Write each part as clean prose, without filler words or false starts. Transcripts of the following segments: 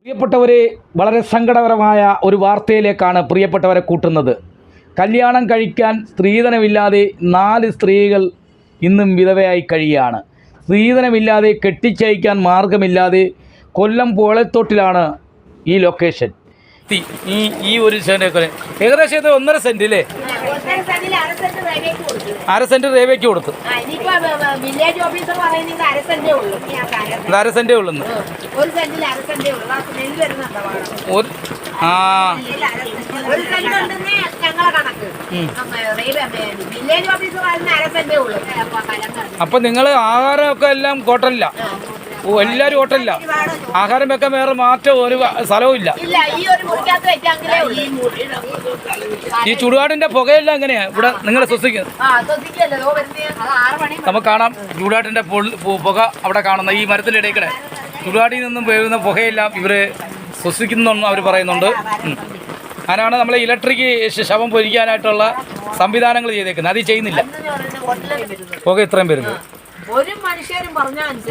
പ്രിയപ്പെട്ടവരെ, വളരെ സങ്കടകരമായ ഒരു വാർത്തയിലേക്കാണ് പ്രിയപ്പെട്ടവരെ കൂട്ടുന്നത്. കല്യാണം കഴിക്കാൻ സ്ത്രീധനമില്ലാതെ 4 സ്ത്രീകൾ ഇന്നും വിധവയായി കഴിയുകയാണ്. സ്ത്രീധനമില്ലാതെ കെട്ടിച്ചയക്കാൻ മാർഗമില്ലാതെ കൊല്ലം പോളത്തോട്ടിലാണ് ഈ ലൊക്കേഷൻ. ഈ ഒരു സെൻറ്റ് ഏകദേശം 1.5 സെൻറ്റ് അല്ലേ? 1/2 സെൻറ്റ് റേവയ്ക്ക് കൊടുത്തു. 1/2 സെൻറ്റേ ഉള്ളൂ. അപ്പം നിങ്ങൾ ആഹാരമൊക്കെ എല്ലാം ഹോട്ടലില്ല? എല്ലാവരും ഹോട്ടലില്ല. ആഹാരം വെക്കാൻ വേറെ മാറ്റം ഒരു സ്ഥലവും ഇല്ല. ഈ ചുടുകാടിന്റെ പുകയെല്ലാം എങ്ങനെയാ ഇവിടെ നിങ്ങൾ ശ്വസിക്കുന്നത്? നമുക്ക് കാണാം ചുടുകാട്ടിന്റെ പുക അവിടെ കാണുന്ന ഈ മരത്തിൻ്റെ ഇടയ്ക്കിടെ ചുടുകാടിൽ നിന്നും വീഴുന്ന പുകയെല്ലാം ഇവര് ശ്വസിക്കുന്നെന്ന് അവർ പറയുന്നുണ്ട്. അതിനാണ് നമ്മൾ ഇലക്ട്രിക് ശവം പൊരിക്കാനായിട്ടുള്ള സംവിധാനങ്ങൾ ചെയ്തേക്കുന്നത്. അത് ചെയ്യുന്നില്ല. പുക ഇത്രയും വരുന്നത്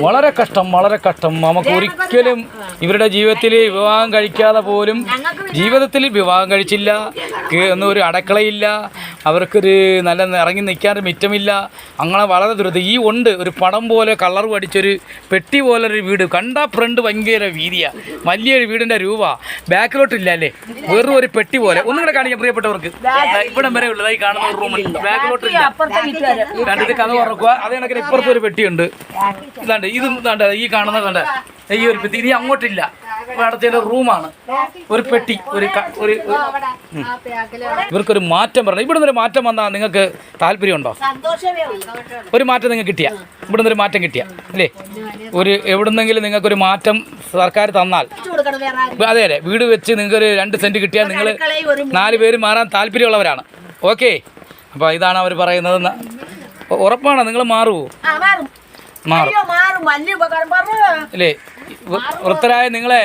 വളരെ കഷ്ടം, വളരെ കഷ്ടം. നമുക്ക് ഒരിക്കലും ഇവരുടെ ജീവിതത്തിൽ വിവാഹം കഴിക്കാതെ പോലും ജീവിതത്തിൽ വിവാഹം കഴിച്ചില്ല, ഒരു അടുക്കളയില്ല, അവർക്കൊരു നല്ല ഇറങ്ങി നിൽക്കാൻ മിറ്റമില്ല. അങ്ങനെ വളരെ ദുരിതം. ഈ ഉണ്ട് ഒരു പടം പോലെ കളർ പഠിച്ചൊരു പെട്ടി പോലൊരു വീട്. കണ്ട ഫ്രണ്ട് ഭയങ്കര വീതിയാണ്, വലിയൊരു വീടിൻ്റെ രൂപ. ബാക്കിലോട്ടില്ല അല്ലേ, വെറും ഒരു പെട്ടി പോലെ. ഒന്നും കൂടെ കാണിക്കാം പ്രിയപ്പെട്ടവർക്ക്. ഇവിടം വരെ ഉള്ളതായി കാണുന്ന ഒരു റൂമിൽ ബാക്കിലോട്ടില്ല. കണ്ടിട്ട് കഥ തുറക്കുക. അതേ കണക്കിന് ഇപ്പുറത്തൊരു പെട്ടിയുണ്ട്. ഇതാണ്ട് ഇത് ഇതാണ്ട് ഈ കാണുന്ന കണ്ട ഈ ഒരു പെട്ടി. ഇനി അങ്ങോട്ടില്ല, അടച്ചതിൻ്റെ റൂമാണ്. ഒരു പെട്ടി. ഇവർക്കൊരു മാറ്റം പറഞ്ഞു. ഇവിടുന്ന് ഒരു മാറ്റം വന്നാൽ നിങ്ങൾക്ക് താല്പര്യമുണ്ടോ? ഒരു മാറ്റം നിങ്ങൾക്ക് കിട്ടിയ, ഇവിടുന്ന് ഒരു മാറ്റം കിട്ടിയ അല്ലേ? എവിടുന്നെങ്കിലും നിങ്ങൾക്കൊരു മാറ്റം സർക്കാർ തന്നാൽ, അതെ അല്ലേ, വീട് വെച്ച് നിങ്ങൾക്കൊരു 2 സെൻറ്റ് കിട്ടിയാൽ നിങ്ങൾ 4 പേര് മാറാൻ താല്പര്യമുള്ളവരാണ്. ഓക്കെ, അപ്പോൾ ഇതാണ് അവർ പറയുന്നത്. ഉറപ്പാണോ നിങ്ങൾ മാറുമോ? മാറും അല്ലേ? വൃത്തരായ നിങ്ങളെ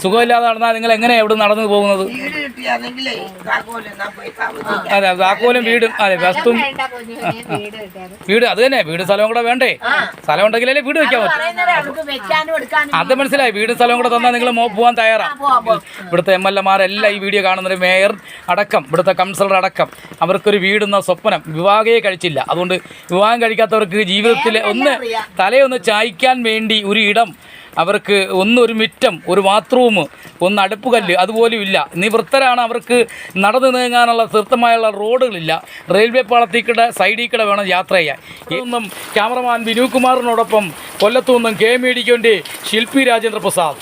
സുഖമില്ലാതെ നടന്നാൽ നിങ്ങൾ എങ്ങനെയാണ് എവിടെ നടന്നു പോകുന്നത്? അതെ, താക്കോലും വീടും. അതെ, വസ്തുവും വീട്. അത് തന്നെ, വീട് സ്ഥലവും കൂടെ വേണ്ടേ? സ്ഥലം ഉണ്ടെങ്കിലല്ലേ വീട് വെക്കാൻ പറ്റും. അത് മനസ്സിലായി. വീടും സ്ഥലവും കൂടെ തന്നാൽ നിങ്ങൾ പോകാൻ തയ്യാറാണ്. ഇവിടുത്തെ MLA-മാരെല്ലാം ഈ വീഡിയോ കാണുന്നത്, മേയർ അടക്കം, ഇവിടുത്തെ കൗൺസിലർ അടക്കം, അവർക്കൊരു വീടെന്ന സ്വപ്നം വിവാഹമേ കഴിച്ചില്ല. അതുകൊണ്ട് വിവാഹം കഴിക്കാത്തവർക്ക് ജീവിതത്തിൽ തലയൊന്ന് ചായ്ക്കാൻ വേണ്ടി ഒരു ഇടം, അവർക്ക് ഒരു മിറ്റം, ഒരു ബാത്റൂം, അടുപ്പുകല്ല് അതുപോലും ഇല്ല. നിവൃത്തരാണ്. അവർക്ക് നടന്നു നീങ്ങാനുള്ള തീർത്ഥമായുള്ള റോഡുകളില്ല. റെയിൽവേ പാളത്തിൽ സൈഡിൽ കൂടെ വേണം യാത്ര ചെയ്യാൻ. ഇതൊന്നും ക്യാമറമാൻ വിനു കുമാറിനോടൊപ്പം കൊല്ലത്തു നിന്നും KM മീഡിയയ്ക്ക് വേണ്ടി ശില്പി രാജേന്ദ്ര പ്രസാദ്.